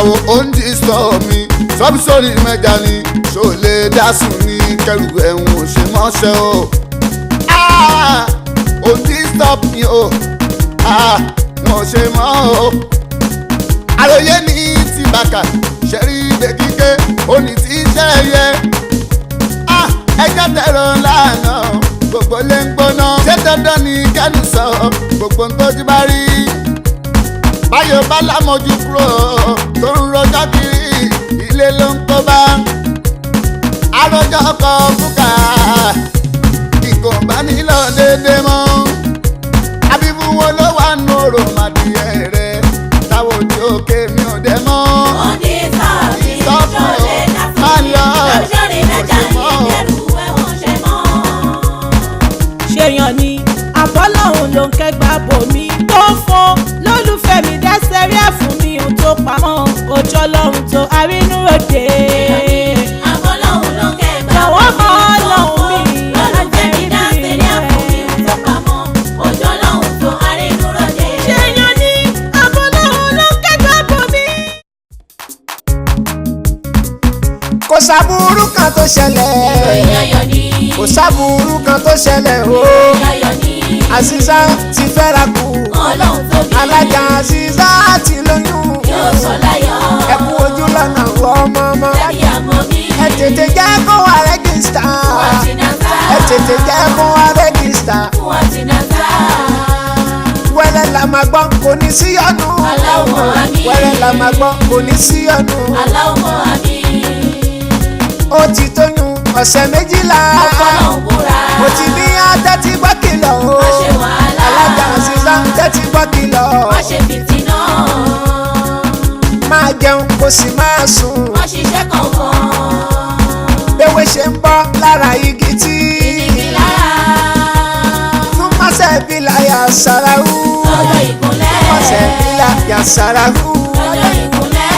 àwo oúnjẹ sọ mi sọ́bí sórí mẹ́ja ni ṣó lè dásùn ní kẹrù ẹ̀hún ṣe mọ́ṣẹ́ o. oúnjẹ stop mi o wọn ṣe mọ́ o. àròyé ní ti bàkà ṣẹ́rí ibè kíké òní tí ṣẹ́ yẹ. ẹjẹ́ tẹ̀rọ lánàá gbogbo lè ń gbóná ṣé dandan ni kẹ́nu sọ gbogbo ń tọ́jú bá rí. báyọ̀ bá lámọ̀jú kúrò tó ń rọjọ́ kiri ilé ló ń kó bá. àròjọ ọkọ̀ fúkà ìkò bá nílò déédéé mọ́. àbíbú wo ló wà nù òrò màdìyẹ rẹ̀ táwọn òjì òkè mi ò dé mọ́. wọ́n ní sọ́ọ̀bì ṣọlẹ̀ máa lọ lọ́sọ̀rì mẹ́ta ní ìkẹrù ẹ̀wọ̀n ṣe mọ́. ṣèyàn ni àbọ́lọ́hún ló ń kẹ́gbà bòmí tó fún lólùfẹ́ mi dẹ́sẹ̀ rí ẹ̀ fún mi ohun tó pamọ́ ojú ọlọ́run tó arínú òde. àbọ́lọ́hún ló ń kẹ́gbà jọ̀wọ́ mọ́ ọlọ́run mi lólùfẹ́ mi dẹ́sẹ̀ rí ẹ̀ fún mi ohun tó pamọ́ ojú ọlọ́run tó arínú òde. ṣèyàn ni àbọ́lọ́hún ló ń kẹ́gbà bòmí. kò sábúrú kan tó ṣẹlẹ̀ ìròyìn ayọ̀ ni kò sábúrú kan tó ṣẹlẹ̀ o. ìròyìn ayọ̀ ni Aziza ti fẹ́ra kù ọlọ́run tó bí alájà Aziza ti lóyún yóò sọ láyọ̀. ẹ kú ojú lọ́nà wọ ọmọ dábì àmọ́ mi ẹ tètè jẹ́ kó wá rẹ́gísítà fún àtinátà ẹ tètè jẹ́ kó wá rẹ́gísítà fún àtinátà. wẹ́rẹ́ la máa gbọ́ kò ní sí ọ̀nù Allahumma àmín. wẹ́rẹ́ la máa gbọ́ kò ní sí ọ̀nù Allahumma àmín. ó ti tóyún ọ̀sẹ̀ méjìlá ọ̀pọ̀lọ̀ ń búra. mo ti ní àtẹ́tí gbọ́ kìlọ̀ o má ṣe wàhálà. alájà Aziza tẹ́tí gbọ́ kìlọ̀ má ṣe fìtínà. máa jẹun kó sì máa sùn má ṣiṣẹ́ kankan. ewé ṣe ń bọ́ lára igi tí ìdíbi lára. fún mọ́sẹ̀ bílà yà sàràhù lọ́jọ́ ìkúnlẹ̀. mọ́sẹ̀ bílà yà sàràhù. lọ́jọ́ ìkúnlẹ̀.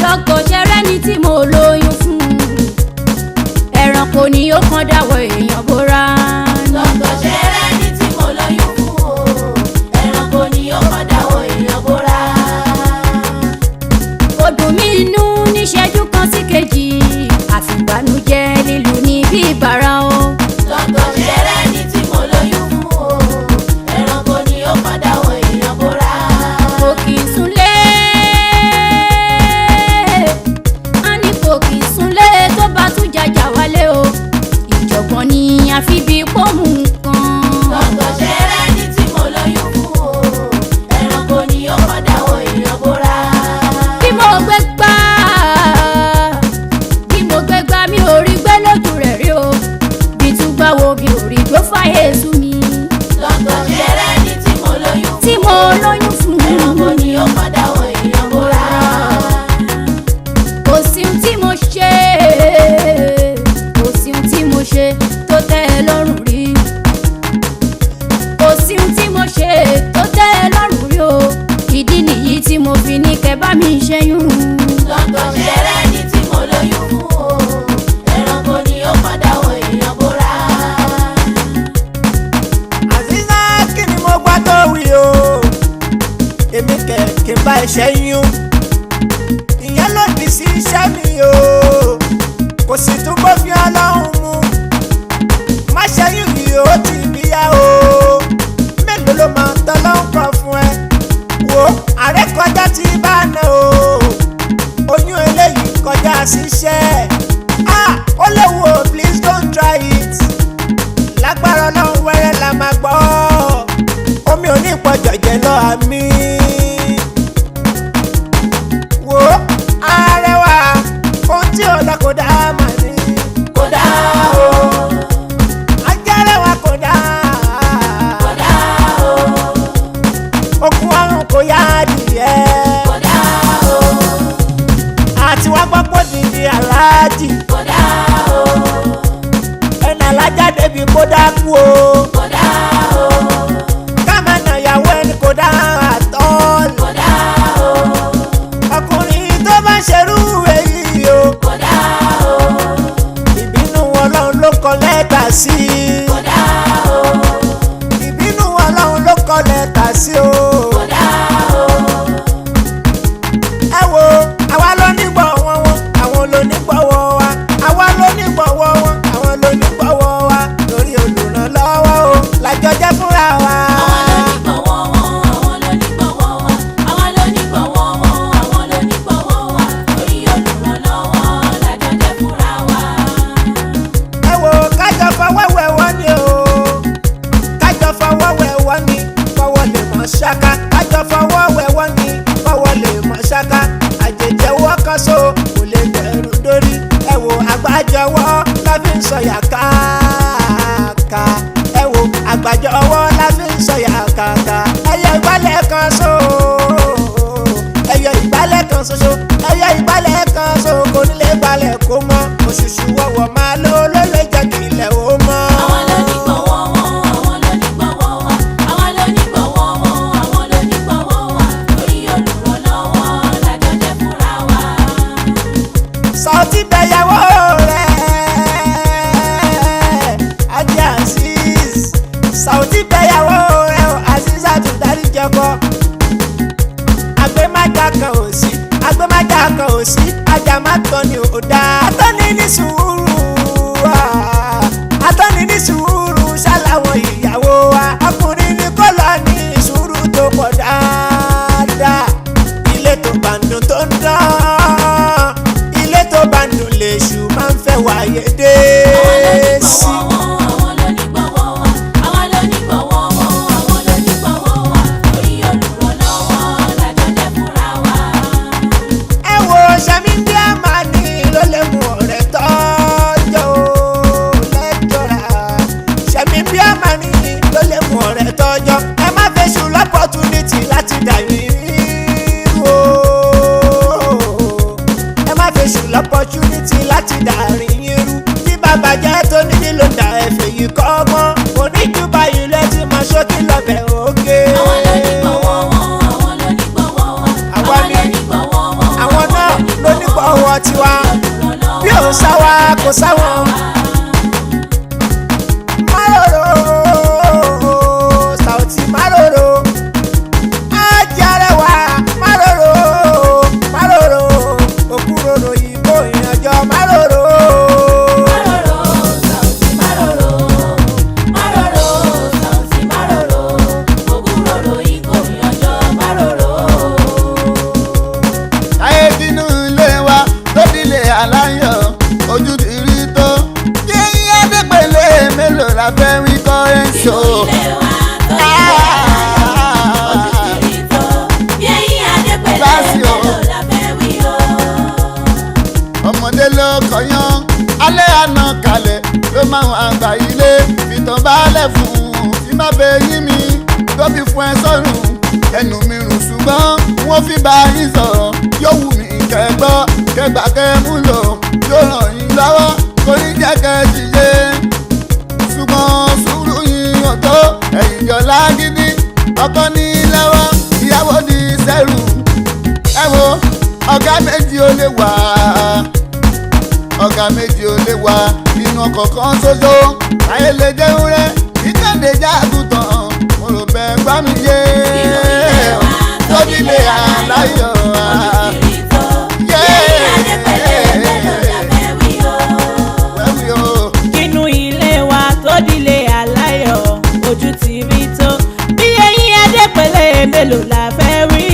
lọ́kọ̀ ṣẹrẹ́ ni tí mo lóyún fún ẹranko ni ó kàn dáwọ́ èèyàn bóra. lọ́tọ̀ ṣẹrẹ́ ní tí mo lóyún fún o. ẹranko ni ó kàn dáwọ́ èèyàn bóra. kò dùn mí inú níṣẹ́jú kan sí kejì àti ìbànújẹ́ lílu ní bí ìbára o. lọ́tọ̀ ṣẹrẹ́ ní tí mo lóyún fún o. ẹranko ni ó kàn dáwọ́ èèyàn bóra. kò kì í súnlé a ní kò kì í súnlé tó bá tún jàjà wálé o ìjọ̀gbọ̀n ni àfi bí pọ́ùmù nǹkan. lọ́tọ̀ ṣẹrẹ́ ní tí mo lóyún fún o. ẹranko ni ó kàn dáwọ́ èèyàn bóra. bí mo gbé gbá mi ò rí gbé lójú rẹ̀ rí o bí tún gbá wo mi ò rí gbó fàyè sú mi lọ́tọ̀ ṣẹrẹ́ ní tí mo lóyún fún tí mo lóyún fún ẹranko ni ó kàn dáwọ́ èèyàn bóra. kò sí ohun tí mo ṣe kò sí ohun tí mo ṣe tó tẹ́ ẹ lọ́rùn rí kò sí ohun tí mo ṣe tó tẹ́ ẹ lọ́rùn rí o ìdí nìyí tí mo fi ní kẹ́ bá mi ṣẹ́yún. lọ́tọ̀ ṣẹrẹ́ ní tí mo lóyún fún o. ẹranko ni ó kàn dáwọ́ èèyàn bóra. Aziza kí ni mo gbọ́ tó wí o èmi kẹ̀kẹ́ bá iṣẹ́ yún ìyẹn lòdì sí iṣẹ́ mi o kò sì tún bófin Ọlọ́run mu má ṣẹ́yún yìí ó ti bíyà o mélòó ló máa ń tọ́lọ́ ń kọ́ fún ẹ wo àrékọjá ti bá ná o oyún eléyìí kọjá ṣiṣẹ́ ó léwu o please don't try it lágbára Ọlọ́run wẹ́rẹ́ la máa gbọ́ omi ò ní ìpọ̀jọ̀jẹ̀ lọ àmì wo arẹwà ohun tí ò dá kò dá mà ní kódà o. ajẹ́rẹ́wà kò dá kódà o. okùn ọrùn kò yá adìyẹ kódà o. àti wá gbọ́ pọ̀ dìdì aláàjì kódà o. ẹnì alájà débi kó dákú o kódà o. kámẹ́ nà ìyàwó ẹni kò dá àtọ́ọ̀lù kódà o. ọkùnrin tó bá ṣerú èyí o kódà o. ìbínú Ọlọ́run ló kọ lẹ́tà sí i kódà o. ìbínú Ọlọ́run ló kọ lẹ́tà ń sọ̀yà káàkà. ẹ wo àgbàjọ ọwọ́ la fi ń sọ̀yà káàkà. ẹyọ ìgbálẹ̀ kan so ẹyọ ìgbálẹ̀ kan ṣoṣo ẹyọ ìgbálẹ̀ kan so kò nílé ìgbálẹ̀ kó mọ́ òṣùṣù wọ̀wọ̀ máa ló ló lè jẹ́ kí ilẹ̀ ó mọ́. àwọn ló ní gbọ̀wọ́ wọn àwọn ló ní gbọ̀wọ́ wa àwọn ló ní gbọ̀wọ́ wọn àwọn ló ní gbọ̀wọ́ wa torí olùrànlọ́wọ́ lájọ jẹ́ fúnra wa. Sauty bẹ̀yàwó rẹ̀ Ajé Azeez. Sauty bẹ̀yàwó rẹ̀ Azeezatu darí jọkọ. Agbémájà kan ò sí agbémájà kan ò sí ajá má tọ́ ni ò dáa. Atọ́ni ní sùúrù atọ́ni ní sùúrù ṣàlàwọ̀ ìyàwó wa. Ọkùnrin ní kó lọ ní sùúrù tó pọ̀ dáadáa. Ilé tó bá ń dùn tó ń dán ilé tó bá ń dùn lèṣù máa ń fẹ́ wáyé dé sí. àwọn ló ní gbọ̀wọ́ wa àwọn ló ní gbọ̀wọ́ wọn àwọn ló ní gbọ̀wọ́ wa torí olùrànlọ́wọ́ lájọ jẹ́ fúnra wa. ẹ wo sẹ́mi bí a máa ní ló lè mú ọ̀rẹ́ tọ́jọ́ lẹ́jọ́ra. sẹ́mi bí a máa ní ló lè mú ọ̀rẹ́ tọ́jọ́. ẹ má fẹ́ṣù lọ́pọ̀túnìtì láti dà yín rú o. ẹ má fẹ́ṣù lọ́pọ̀túnìtì láti dà yín rú. bí bàbá jẹ́ tó ní nílò dà ẹ̀fẹ̀ yìí kọ́ ọmọ. oníjú báyìí lẹ́tí máa ṣókí lọ́bẹ̀ òkè. àwọn ló ní gbọ̀wọ́ wọn àwọn ló ní gbọ̀wọ́ wa àwọn ló ní gbọ̀wọ́ wọn àwọn náà ló ní pọ̀wọ́ tiwa. bí ò sáwa kò sáwọn. Máròrò Sauty máròrò Ajé Arẹwà máròrò máròrò òkúròrò ìbò ìrìnàjò máròrò. Máròrò Sauty máròrò máròrò Sauty máròrò ògúnròrò ìkòyí ọjọ́ máròrò. ayé bínú ilé wa tó dilé aláyọ̀ ojú ti rí tó. kí iye dépele mélòó la fẹ́ wí kọ́ ẹ̀ ń ṣó. ilé wa tó ilé ayọ̀ ojú ti rí tó bí ẹ̀yìn adépẹ̀lẹ̀ mélòó la fẹ́ wí o. ọmọdé ló kọyán alẹ́ àná kalẹ̀ ló máa ń àgbà ilé fìtàn balẹ̀ fún un tí má bẹ yín mi tó fi fún ẹ sọ́run ẹnu mi rùn ṣùgbọ́n wọ́n fi bá yín sọ̀rọ̀ yóò wù mí kẹ́gbọ́ kẹgbà kẹ́mú lò yóò ràn yín lọ́wọ́ kò ní jẹ́ kẹ́ ṣìṣe ṣùgbọ́n sùúrù yín ò tó ẹ̀yìn jọ lágídí ọkọ ní lọ́wọ́ ìyàwó ní sẹ́rù ẹ wo ọ̀gá méjì ó lè wà ọ̀gá méjì ó lè wà nínú ọkọ̀ kan ṣoṣo ayé lè jẹ́ wúrẹ́ ìkànnì jágùtàn mo rò bẹ́ẹ̀ gbọ́ mi yé tóbi lè aláyọ̀ ojú ti rí tó bí ẹ̀yìn adépẹ̀lẹ̀ mélòó la fẹ́ wí o. wẹ́wì o. nínú ilé wa tó dilé aláyọ̀ ojú ti rí tó. bí eyín adépẹ̀lẹ̀ mélòó la fẹ́ wí.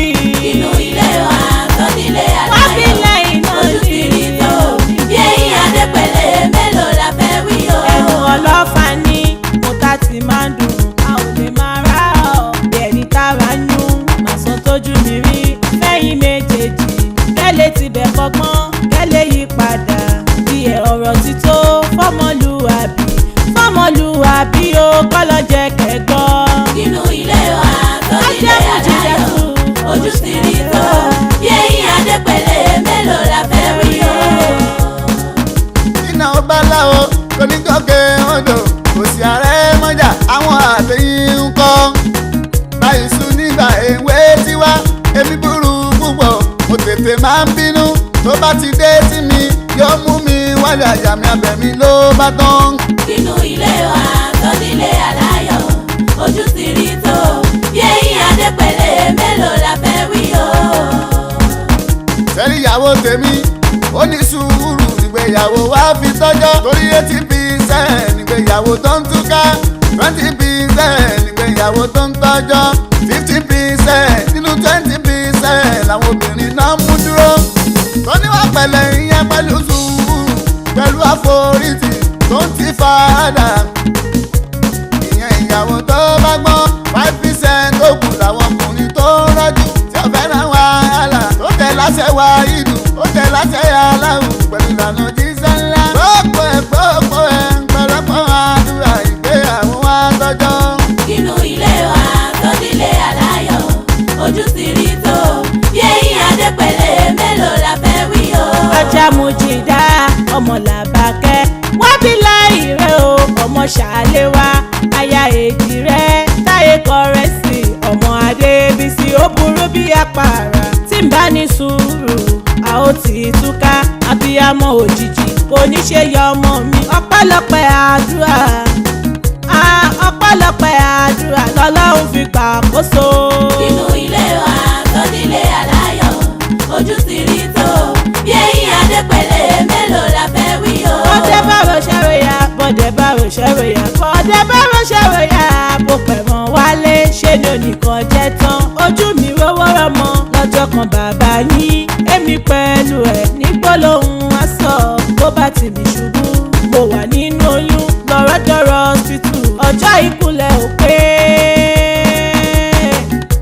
inú ilé wa tó nílé wá bí aláyọ̀ lẹ́yìn náà ojú ti rí tó bí ẹ̀yìn adépẹ̀lẹ̀ mélòó la fẹ́ wí o. ẹnu ọlọ́fà ní mọ́tà tí máa ń dùn a ò lè máa rà ọ́ bẹ́ẹ̀ ni tára ń yún màá sọ tójú mi rí fẹ́yìn méjèèjì kẹ́lẹ́ ti bẹ̀ kọ́gbọ́n kẹ́lẹ́ yí padà bí ẹ̀ ọ̀rọ̀ ti tó fọ́mọlúwàbí ó kọ́lọ́ jẹ́ kẹ́gbọ́. inú ilé wa tó nílé aláyọ̀ ojú ti rí tó bí ẹ̀yìn adépẹ̀lẹ̀ mélòó la fẹ́ wí o. iná ọba láwo onígọ́gẹ́ odò kò sí ààrẹ mọ́jà àwọn àtẹ̀yìn ń kọ́ báyìí sùn nígbà èwe tiwa èmi burú púpọ̀ mo tètè máa ń bínú tó bá ti dé sí mi yóò mú mi wálé àyà mi abẹ̀mí ló bá tán. inú ilé wa tó nílé aláyọ̀ ojú ti rí tó bí ẹ̀yìn adépẹ̀lẹ̀ mélòó la fẹ́ wí o. sẹ́rí ìyàwó tèmi ó ní sùúrù ìgbéyàwó wa fi tọ́jọ́ torí 80% ìgbéyàwó tó ń túká 20% ìgbéyàwó tó ń tọ́jọ́ 50% nínú 20% làwọn obìnrin náà mú dúró tó níwá pẹ̀lẹ́ ìyẹn pẹ̀lú sùúrù pẹ̀lú àforítì tó ń ti faradà ìyẹn ìyàwó tó bá gbọ́n 5% tó kù làwọn ọkùnrin tó ń rọ́jú tí ó fẹ́ràn wàhálà tó tẹ̀ láṣẹ wá ìlú ó tẹ̀ láṣẹ aláwù pẹ̀lú ìlànà jíṣẹ́ ńlá gbogbo ẹ̀ ṣàléwá aya èjì rẹ táyé kọrẹsì ọmọ adébísí ó burú bí àpárá tí ń bá ní sùúrù a ó ti túká abiyamọ òjijì kò ní ṣe yọ ọmọ mi ọpẹ́lọpẹ́ àdúrà ọpẹ́lọpẹ́ àdúrà lọ́lọ́run fi gbàkóso. inú ilé wa tó nílé aláyọ̀ ojú ti rí tó bí eyín adépẹ̀lẹ̀ mélòó la fẹ́ wí o. bọ́dẹ̀ bá rọṣẹ́rẹ́ ya bọ́dẹ̀ bá rọṣẹ́rẹ́ ya bọ́dẹ̀ bá rọṣẹ́rẹ́ ya bó pẹ̀ mọ́ wálé ṣé ni onìkan jẹ́ tán ojú mi rówó rọmọ lọ́jọ́ kan bàbá yín èmi pẹ̀lú ẹ̀ nígbólóhùn aṣọ tó bá ti mi ṣubú mo wà nínú oyún lọ́rọ́dọ́rọ́ hospital ọjọ́ ìkúnlẹ̀ ò pé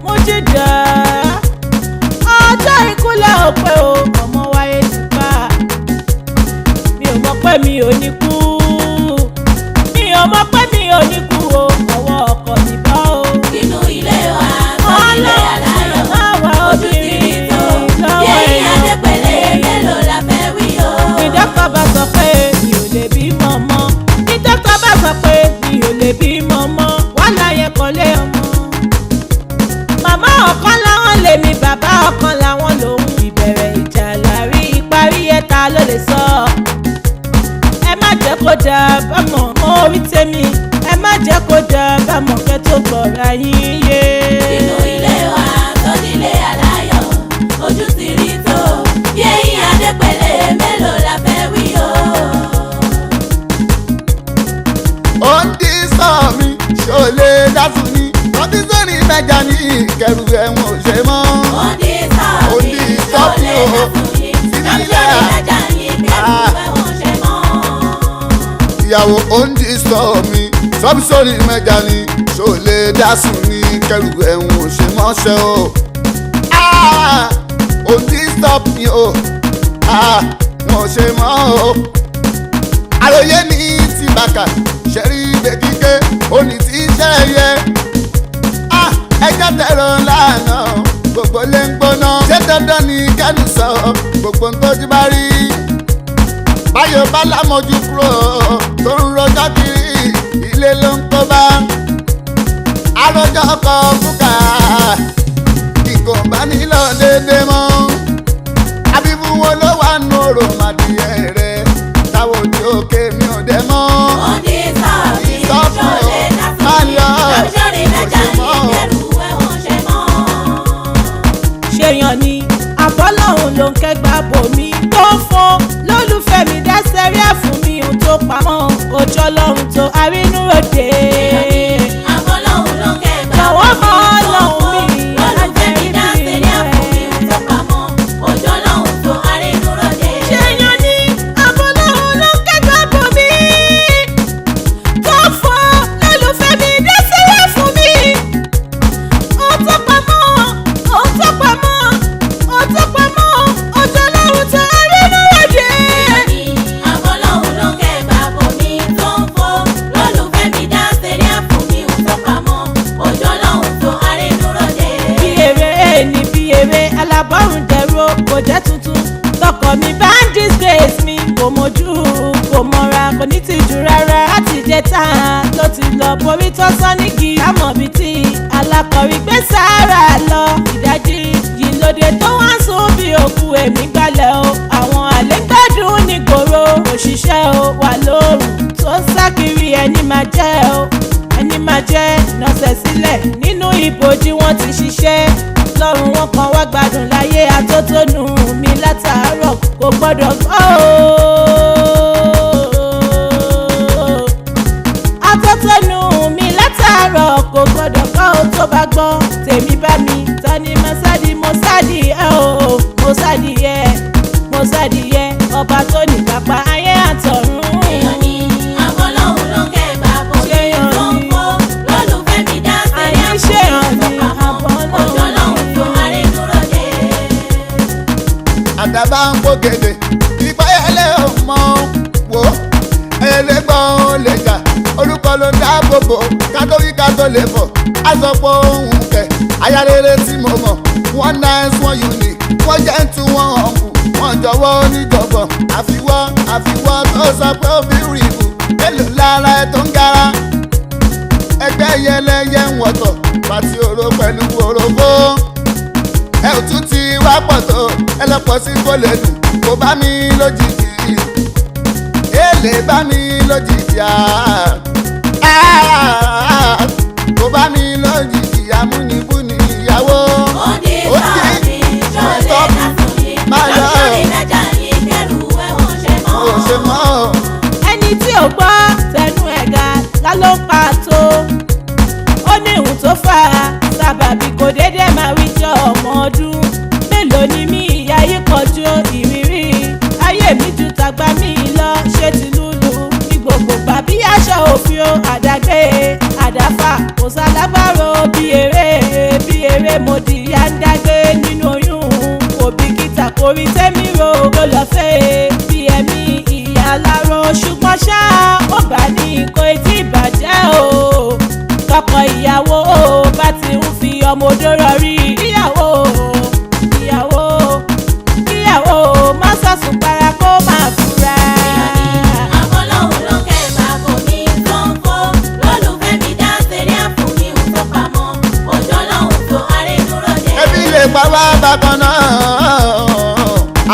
mo jìjà ọjọ́ ìkúnlẹ̀ ò pé o ọmọ wáyé ti pa mi ò mọ̀ pé mi ò ní kú mi ò mọ̀ pé mi ò ní kú o ọwọ́ ọkọ mi bá o. inú ilé wa tó nílé aláyọ̀ ojú ti rí tó bí eyín adépẹ̀lẹ̀ mélòó la fẹ́ wí o. ní dókítà bá sọ pé mi ò lè bímọ mọ́ ní dókítà bá sọ pé mi ò lè bímọ mọ́ wàhálà yẹn kò lé ọmọ. màmá ọ̀kan láwọn lèmi bàbá ọ̀kan làwọn lòun ìbẹ̀rẹ̀ ìjà láàrí ìparí ẹ̀ta ló lè sọ. ẹ má jẹ́ kó dà bámọ̀ mọ́ orí tèmi ẹ má jẹ́ kó dà bámọ̀ kẹ́ tó gbọ̀ra yín yé. inú ilé wa tó nílé aláyọ̀ ojú ti rí tó bí eyín adépẹ̀lẹ̀ mélòó la fẹ́ wí o. ó ń dí sọ mi ṣó lè dásùn ní ọdí sórí mẹ́jà ní ìkẹrù ẹ̀wọ̀n ò ṣe mọ́. ó ní sọ́ọ̀bì tó lè dásùn yìí lọ́jọ́ ìdájà yìí kẹ́rù ẹ̀wọ̀n ṣe mọ́. ìyàwó ó ń dí sọ mi sọ́bí sórí mẹ́jà ní ṣó lè dásùn ní ìkẹrù ẹ̀wọ̀n ò ṣe mọ́ ṣe o. ó ń dí stop mi o wọn ò ṣe mọ́ o. àròyé ní ti bàkà ṣẹ́rí ibẹ̀ kíké òní tí iṣẹ́ yẹ. ẹjọ́ tẹ̀rọ lánàá gbogbo lè ń gbóná ṣé dandan ni kẹ́nu sọ gbogbo ń tójú bá rí. báyọ̀ bá lámọ̀jú kúrò tó ń rọjọ́ kiri ilé ló ń kó bá. àròjọ kọ fúkà ìkò bá nílò déédéé mọ́. àbíbú wo ló wà nù òrò màdìyẹ rẹ̀ táwọn ojú òkè mi ò dé mọ́. ó ní sọ́ọ̀bì tó lè dásùn yìí lọ́jọ́ ìdájà yìí kẹ́rù ẹ̀wọ̀n ṣe mọ́. ṣèyàn ni àbọ́lọ́hún ló ń kẹ́gbà bòmí tó ń fún lólùfẹ́ mi dá sẹ́ríà fún mi ohun tó pamọ́ ojú ọlọ́run tó arínúròde. àbọ́lọ́hún ló ń kẹ́gbà lọ́wọ́ mọ́ bòmí ọlọ́run mi lólùfẹ́ mi dá sẹ́ríà fún mi ohun tó pamọ́ ojú ọlọ́run tó arínúròde. ṣèyàn ni àbọ́lọ́hún ló ń kẹ́gbà bòmí tó ń fún lólùfẹ́ mi dá sẹ́ríà fún mi ohun tó pamọ́ ohun tó pamọ́ ohun tó pamọ́ ojú ọlọ́run tó arínúròde. àbọ́lọ́hún ló ń kẹ́gbà bòmí tó ń fọ́ lólùfẹ́ mi dá sẹ́ríà fún mi ohun tó pamọ́ ojú ọlọ́run tó arínúròde. bí eré ẹni bí eré alábọ́rùn dẹ̀rọ kò jẹ́ tuntun tọkọ mi bá ń disgrace mi kò mójú kò mọ́ra kò ní tìjú rárá láti jẹta ló ti lọ borí tọ́sán nígi lámọ̀bí tí alákọ̀rí gbé sára lọ ìdájí yìí lóde tó wá sùn bí òkú èmi gbalẹ̀ o àwọn àlégbádùn nígboro òṣìṣẹ́ o wà lóòrùn tó ń sá kiri ẹni máa jẹ́ o ẹni máa jẹ́ nọ́ọ̀sẹ̀ sílẹ̀ nínú ibojì wọn ti ṣiṣẹ́ lọ́rùn wọn kan wá gbádùn láyé atótónu mi látàárọ̀ kò gbọ́dọ̀ gbọ́ o. atótónu mi látàárọ̀ kò gbọ́dọ̀ gbọ́ o tó bá gbọ́ tèmi bá mi tani mọ́sádì mọ́sádì ẹ̀ o mọ́sádì yẹ mọ́sádì yẹ ọba tó ní kápá ayé àtọ̀run. èèyàn ni àbọ́lọ́hún ló ń kẹ́gbà bòmí tó ń fọ́ lólùfẹ́ mi dá sẹ́ríà fún mi ohun tó pamọ́ ojú ọlọ́run tó arínúròde. àdàbà ń gbògèdè ìpáyẹlẹ ọmọ wò ẹlẹgbọn ò lè jà orúkọ ló dáàbò bò kátó wí kátó lè fọ àsọpọ̀ ohun kẹ ayárere tí mo mọ̀ one nice one unique wọ́n jẹ́ ń tu wọn ọ̀hún wọ́n jọ̀wọ́ oníjọ̀gbọ̀n àfiwọ́ tó sọ pé ó bí rìbù mélòó lára ẹ̀ tó ń gara pàtí oró pẹ̀lú orógbó ẹ ò tún ti wá pọ̀ tó ẹ lọ pọ̀ sí kó lè dùn kó bá mi lójijì èlé bá mi lójijì kó bá mi lójijì amúnibúni ìyàwó ó ní sáàbì ṣọlẹ̀ látòyìn lọ́jọ́ ìdájà yìí kẹrù ẹ̀wọ̀n ṣe mọ́. ẹni tí ò gbọ́ tẹnu ẹ̀gá láló pàtó ó ní ìhùn tó fà á sábàbí kò déédéé máa wí jọ ọmọ ọdún mélòó ni mí ìyá yìí kọjú ìrírí ayé mi ju tàgbà mí lọ ṣé ti lùlù ní gbogbo bàbí aṣọ òfin o àdágbé àdáfà kò sálábàárò bí eré mo di ìyá ń dágbé nínú oyún òbíkítà kò rí tẹ́mi ro ló lọ fẹ́ bí ẹ̀mí ìyá aláró ṣùgbọ́n ṣá ó bá ní kò tí ì bàjẹ́ o tọkọ ìyàwó bá ti ń fi ọmọ odó rọrí ìyàwó má sọ̀sùn para kó máa fura. Àbọ̀lọ́hùn ló kẹ́ máa kò ní fọ́nfọ́ lólùfẹ́ mi dá sẹ́rí àpò mi ń tó pamọ́ òjò lọ́hùn tó arínúrò jẹ́. ẹbí lè pa wá bákan náà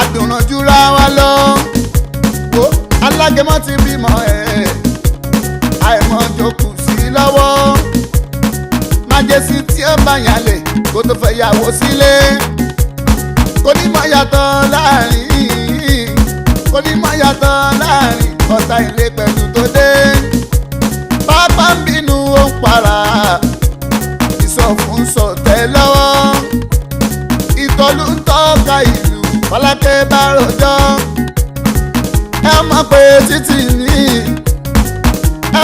àdùnnà jura wa lọ wo alágẹmọ ti bímọ àìmọ̀ jókòó sí lọ́wọ́ májèsí tí ó bá yàn lè kó tó fẹ́ yàwó sílé kò ní mọ̀ yàtọ̀ láàrin ọ̀tá ilé pẹ̀lú tó dé pápá ń bínú ó ń para ìsọfún sọ̀tẹ̀ lọ́wọ́ ìtọ́lú ń tọ́ka ìlú Fọlákẹ́ bá rojọ́ ẹ mọ̀ pé títì ní ẹ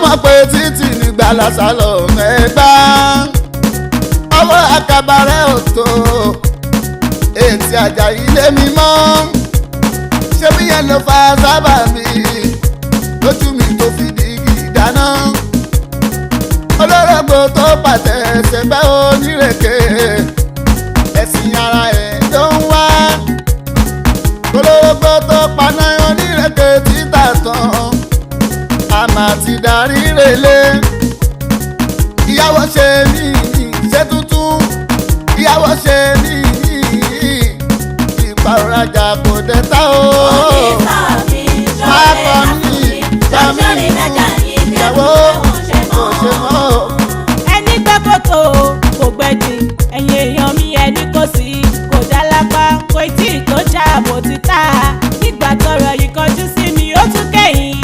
mọ̀ pé títì ní gbàlásà lọ mẹ́gbà ọwọ́ akabarẹ́ òtó etí ajá ilé mi mọ́ ṣé bí yẹn ló fa sábà mi lójú mi tó fi dìgì dáná olórògbò tó pàtẹ ṣẹgbẹ́ onírèké ẹ̀sìn ara ẹ̀ ló ń wá olórògbò tó paná onírèké títà tán àmà ti darí relé ìyàwó ṣe ní ṣe tuntun ìyàwó ṣe ní ìpàrọ̀rajà kò dé tá o. ó ní sáàbì ṣọlẹ̀ látòyìn lọ́jọ́ ìdájà yìí kẹrù ẹ̀wọ̀n ṣe mọ́. ẹni gbẹ́ kòtò kò gbẹ̀dì ẹ̀yìn èèyàn mi ẹni kò sí kò dá lápá kò tí ì tó já mo ti ta nígbà tọrọ yìí kọjú sí mi ó tún kẹ́yìn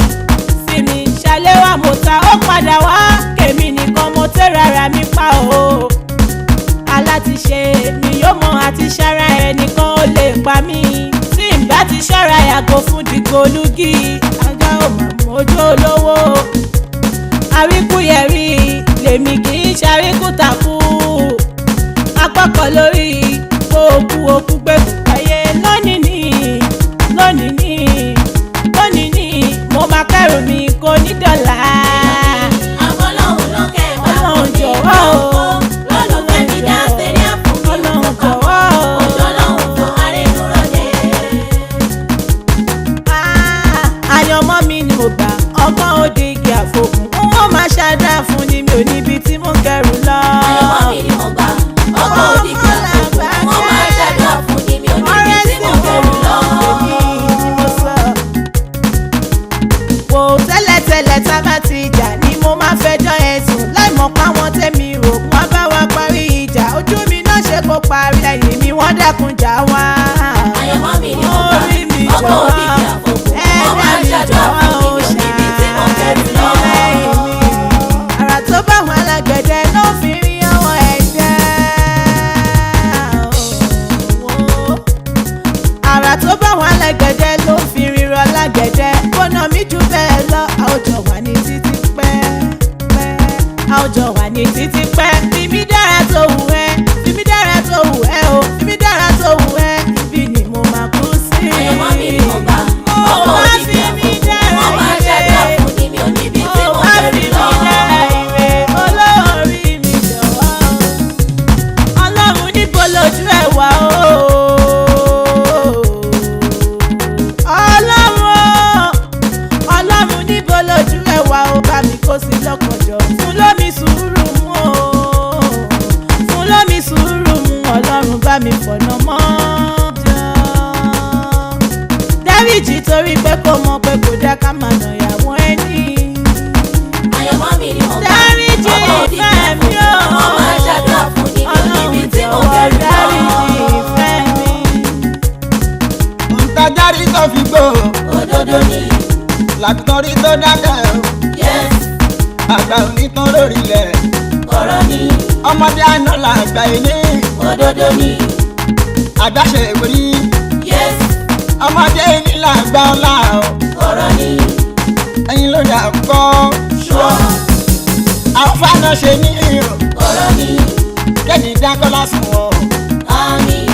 sí mi ṣàléwà mo ta ó padà wá kèmi nìkan mo tẹ́ rárá mi pa o alátiṣe mi yóò mọ àti ṣara ẹnìkan ó lè pa mí tí n bá ti ṣọ́ra yàgò fún dìgbòlugi ajá ò mà mójú olówó àríkúyẹ̀rí lèmi kì í ṣàríkútakú apákọ̀ lórí òkú gbẹ̀gùn pẹ̀yẹ lónìí ní mo máa kẹ́rù mi kò ní dọ̀là. Àbọ̀lọ́hùn ló kẹ́ máa kò Ọlọ́run ní jọ̀wọ́ o. fọ́nfọ́ lólùfẹ́ mi dá sẹ́rí àpò mi ń tó pamọ́ òjò lọ́hùn tó arínúrò jẹ́. àyànmọ́ mi ni mo gbà ọgbọ́n òde igi àfòkùn wọ́n máa ṣàdá fún ni mi ò níbi tí mo kẹrù lọ. Àyànmọ́ mi ni mo gbà ọkọ̀ òdìgbì àpòkù wọ́n máa ṣàdúrà fún ni mi ò níbi tí mo kẹrù lọ. wò tẹ́lẹ̀tẹ́lẹ̀ tá a bá ti jà ni mo máa fẹjọ́ ẹ̀sùn láì mọ̀ pa wọn tẹ́mi rò wọ́n bá wa parí ìjà ojú mi náà ṣe kó parí ẹ̀yìn mi wọ́n dẹ́kun jà wá. Àyànmọ́ mi ni mo gbà Orí mi ọkọ̀ jọ̀wọ́. òdìgbì àpòkù wọ́n máa ṣàdúrà fún ni mi ò níbi tí mo kẹrù lọ. àrà tó bá wọn alágbẹ̀dẹ ló fi rí ọwọ́ ẹ̀dá. àrà tó bá wọn alágbẹ̀dẹ ló fi rírọ lágbẹ̀dẹ kóná mi jù bẹ́ẹ̀ lọ àwùjọ wà ní títí pẹ́ àwùjọ wà ní títí pẹ́ bíbí dára tó wù ẹ́ bíbí dára tó wù ẹ́ o bíbí dára tó wù ẹ́ ibi ni mo máa kú sí. Àyànmọ́ mi ni mo gbà dáríjì torí pé kò mọ̀ pé kò dá ká máa nà ìyàwó ẹni. àyànmọ́ mi ni mo bá dáríjì ìfẹ́ mi o. ọmọ máa ṣàdúrà fún níbi tí mo bẹ̀rù lọ. dáríjì ìfẹ́ mi. Ntajárí tó fi gbó. òdodo ni. Làtúntọ́rí tó dákẹ́ o. yes. Àgbà onítàn lórílẹ̀. ọ̀rọ̀ ni. Ọmọdé àná làgbà ilé. òdodo ni. Àdáṣe ìwérí. yes. Ọmọdé ní làgbà ọlá o. ọ̀rọ̀ ni. Ẹyin ló dà kọ́. ṣọ́. Àwọn fáná ṣe ní ìrò. ọ̀rọ̀ ni. Kẹ́ni dákọ́ lásán wọn. àmín.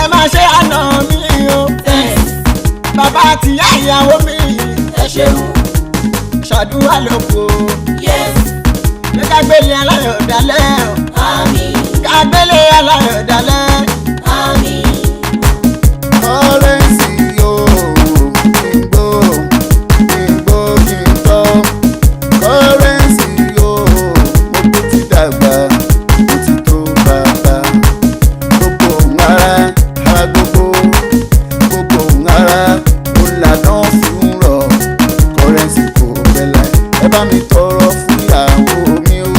Ẹ máa ṣe àná mi o. yes. Bàbá àti ìyá ìyàwó mi. ẹ ṣeun. Ṣàdúrà lóko. yes. Ṣé ká gbélé aláyọ̀ dalẹ̀ o? àmín. Ká gbélé aláyọ̀ dalẹ̀. àmín. Kọ́rẹ́nsì yóò gbó kìntọ́. Kọ́rẹ́nsì yóò mo kú ti dàgbà mo ti tó bàbá. Gbogbo òun ara gbogbo òun ara òun lànà fi ń rọ̀. Kọ́rẹ́nsì kò bẹ̀lẹ̀ ẹ bá mi tọrọ fún ìyàwó mi o.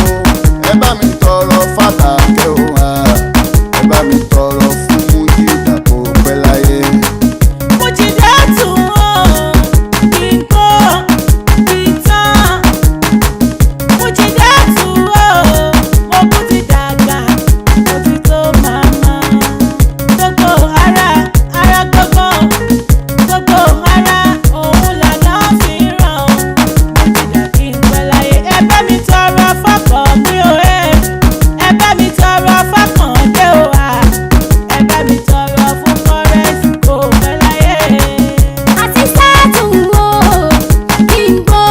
Ẹ bá mi tọrọ fàtàkẹ́ o wa. Ẹ bá mi tọrọ fún Mújídà kò pẹ́ láyé. Mújídà tún ó kí n kó kí n tán. Mújídà tún ó mo kú ti dàgbà mo ti tó màmá. Gbogbo ara gbogbo ara òun làná fi ràn. Mújídà kí n pẹ́ láyé. Ẹ bá mi tọrọ fọ́kọ mi o ẹ bá mi tọrọ fọ́kàn dé o ẹ bá mi tọrọ fún Kọ́rẹ́nsì kò pẹ́ láyé. àti sátún wo kí n gbó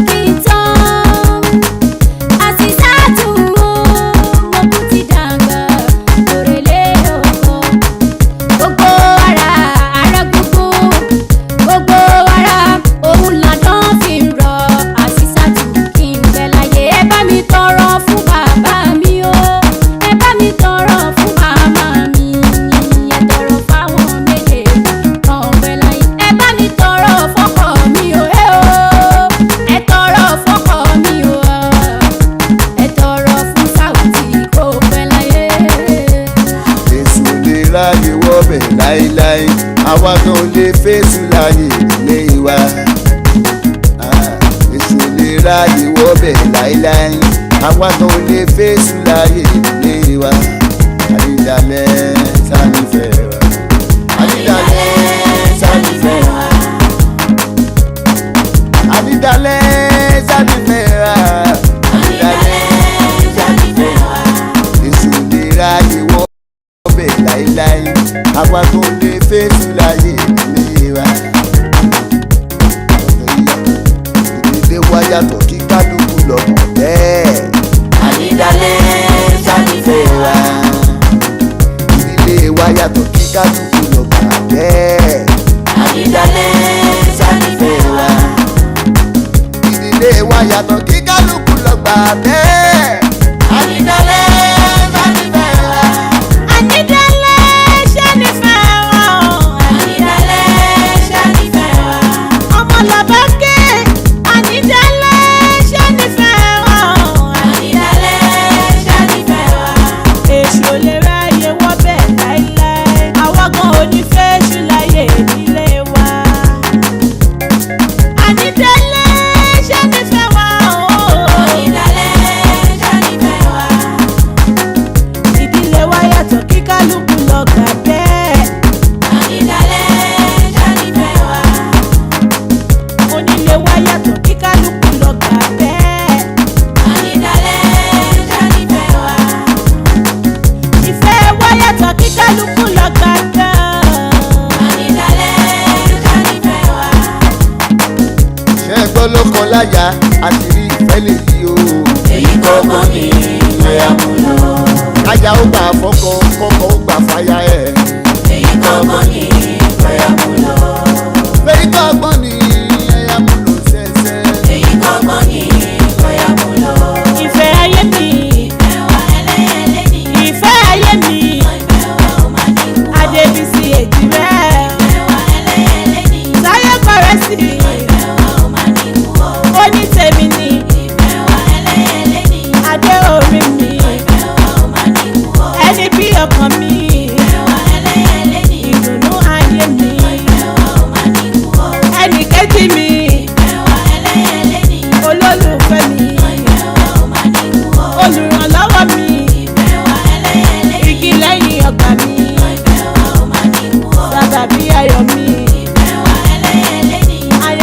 kí n tán. àti sátún wo mo kú ti dàgbà òrèlé ọkọ. gbogbo ara gbogbo ara òun làdán fi ń rọ. àti sátún kí n pẹ́ láyé. ẹ bá mi tọrọ fún bàbá mi o. ẹ bá mi tọrọ fún màmá mi. ẹ tọrọ fáwọn méjèèjì kan pẹ́ láyé. ẹ bá mi tọrọ fọ́kọ mi o. ẹ tọrọ fọ́kọ mi o. ẹ tọrọ fún Saoty kó pẹ́ láyé. Èṣù lè ráyè wọ́bẹ̀ láéláé àwa gan lè fèsù láyè nílé wa. Èṣù lè ráyè wọ́bẹ̀ láéláé àwa gan lè fèsù láyè nílé wa. Àdìdálẹ̀ sánífẹ̀ wa. Àdìdálẹ̀ sánífẹ̀ wa. Àdìdálẹ̀ sánífẹ̀ wa. Àdìdálẹ̀ sánífẹ̀ wa. Èṣù lè ráyè wọ́bẹ̀ láéláé àwa tó lè fèsù láyè nílé wa. Ìdílé wa yàtọ̀ kí kálukú lọ́mọ bẹ́ẹ̀. àdìdálẹ̀ sánífẹ̀ wa. Ìdílé wa yàtọ̀ kí kálukú lọ́mọ bẹ́ẹ̀. àdìdálẹ̀ sánífẹ̀ wa. Ìdílé wa yàtọ̀ kí kálukú lọ́gbà bẹ́ẹ̀. àdìdálẹ̀ sánífẹ̀ wa. Ànídálẹ̀ ṣe ní fẹ́ wọn. àdìdálẹ̀ sánífẹ̀ wa. ọmọ làbákẹ́ ànídálẹ̀ ṣe ní fẹ́ wọn. àdìdálẹ̀ sánífẹ̀ wa. Èṣù ò lè ráyè wọ́bẹ̀ láéláé àwa gan ò ní fẹ́ ṣù láyé nílé wa. Ànídálẹ̀ ṣe ní fẹ́ wọn. àdìdálẹ̀ sánífẹ̀ wa. ìdílé wa yàtọ̀ kí kálukú lọ gbà bẹ́ẹ̀. àdìdálẹ̀ sánífẹ̀ wa. onílé wa yàtọ̀ kí kálukú lọ gbà bẹ́ẹ̀. àdìdálẹ̀ sánífẹ̀ wa. ìfẹ́ wa yàtọ̀ kí kálukú lọ gbà bẹ́ẹ̀. àdìdálẹ̀ sánífẹ̀ wa. Ṣé gbọ́ ló kan láyà àti rí ìfẹ́ lè yí o. èyí kọ́gbọ́n ni ẹ̀yà mú lò. Kájà ó gbà fọ́kọ kọ́kọ́ ó gbà fáyà ẹ̀. èyí kọ́gbọ́n ni ẹ̀yà mú lò. Fẹ́rí tó ọgbọ́n ni ẹ̀yà mú lò ṣẹ̀ṣẹ̀. èyí kọ́gbọ́n ni ẹ̀yà mú lò. ìfẹ́ ayé mi ìfẹ́ wa ẹlẹ́yẹlé ni. ìfẹ́ ayé mi ìfẹ́ wa ò máa dínkù. Adébísí Èjìrẹ́. ìfẹ́ wa ẹlẹ́yẹlé ni. sí i. ìfẹ́ wa ò máa ní kú o. ó ní tèmi ni ìfẹ́ wa ẹlẹ́yẹlé ni. adé orí mi ìfẹ́ wa ò máa ní kú o. ẹni bí ọkàn mi ìfẹ́ wa ẹlẹ́yẹlé ni. ìdùnnú ayé mi ìfẹ́ wa ò máa ní kú o. ẹnì kejì mi ìfẹ́ wa ẹlẹ́yẹlé ni. olólùfẹ́ mi ìfẹ́ wa ò máa ní kú o. olùrànlọ́wọ́ mi ìfẹ́ wa ẹlẹ́yẹlé ni. igi lẹ́yìn ọgbà mi ìfẹ́ wa ò máa ní kú o. sábàbí ayọ̀ mi ìfẹ́ wa ẹlẹ́yẹlé ni. ayọ̀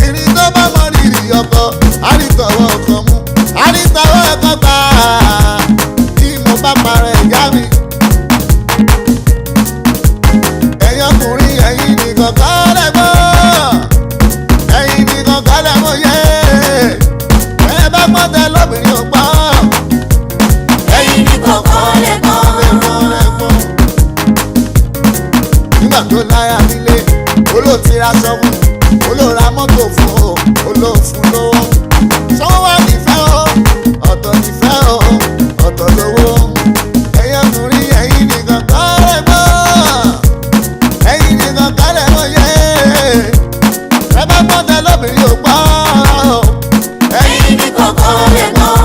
obìnrin tó bá mọ rírì ọkọ àrítọwọ́ ọkọ mú àrítọwọ́ ọkọ gbà tí mo bá parẹ́ ìyá mi. ẹ̀yin ọkùnrin ẹ̀yin nìkan kọ́ lẹ́gbọ́n ẹ̀yin nìkan kọ́ lẹ́gbọ́n yé ẹ bá pọ́tẹ lóbìnrin ò gbọ́. ẹ̀yin nìkan kọ́ lẹ́gbọ́n. nígbà tó láyà nílé olóòtira sọ fún olóòra mọ́tò fún o olóòfún lówó sọ́wọ́ wà nífẹ̀ẹ́ o ọ̀tọ̀ nífẹ̀ẹ́ o ọ̀tọ̀ lówó ẹ̀yin ọkùnrin ẹ̀yin nìkan kọ́ lẹ́gbọ́n ẹ̀yin nìkan kọ́ lẹ́gbọ́n yé ẹ bá pọ́tẹ lóbìnrin ò gbọ́. ẹ̀yin nìkan kọ́ lẹ́gbọ́n.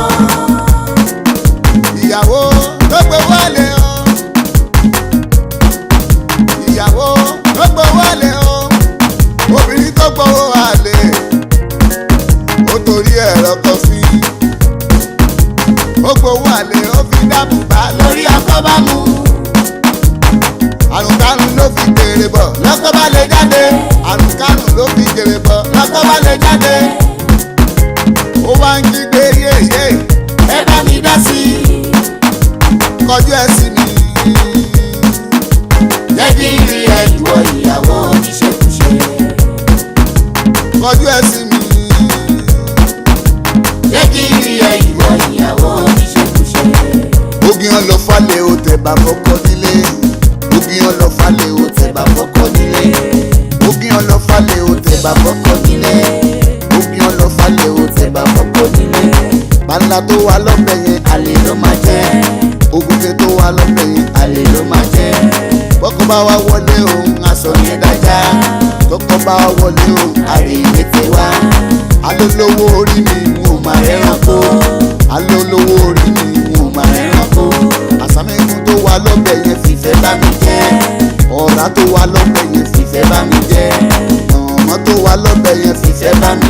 ìyàwó tó gbé wálé o ìyàwó tó gbé wálé o obìnrin tó gbowó àlè ó torí ẹ̀rọ kọfí ó gbowó àlè ó fi dáàbò bá lórí akọ́bámu àrùnkárùn ló fi kéré bọ̀ lọ́kọ́ bá lè jáde àrùnkárùn ló fi kéré bọ̀ lọ́kọ́ bá lè jáde ó wá ń kígbe yéyé ẹ bá mi dá sí i. kọjú ẹ sí mi. jẹ́ kí n rí ẹ ìwọ ìyàwó oníṣekúṣe. kọjú ẹ sí mi. jẹ́ kí n rí ẹ ìwọ ìyàwó oníṣekúṣe. ogun ọlọ́fàlẹ̀ ó tẹ̀ bá fọ́kọ́ nílé ogun ọlọ́fàlẹ̀ ó tẹ̀ bá fọ́kọ́ nílé ogun ọlọ́fàlẹ̀ ó tẹ̀ bá fọ́kọ́ nílé ogun ọlọ́fàlẹ̀ ó tẹ̀ bá fọ́kọ́ nílé pàǹdà tó wà lọ́bẹ̀ yẹn àlè ló máa jẹ́ ògùnfẹ̀ tó wà lọ́bẹ̀ yẹn àlè ló máa jẹ́ bọ́kọ bá wá wọlé òun aṣọ yẹn dájá tọkọ bá wá wọlé òun àrí ìwé tẹ wá alólówó orí mi wò má rẹ́ranko alólówó orí mi wò má rẹ́ranko àsàmẹ́gun tó wà lọ́bẹ̀ yẹn fìfẹ́ bá mi jẹ́ ọ̀rá tó wà lọ́bẹ̀ yẹn fìfẹ́ bá mi jẹ́ ọmọ tó wà lọ́bẹ̀ yẹn fìfẹ́ bá mi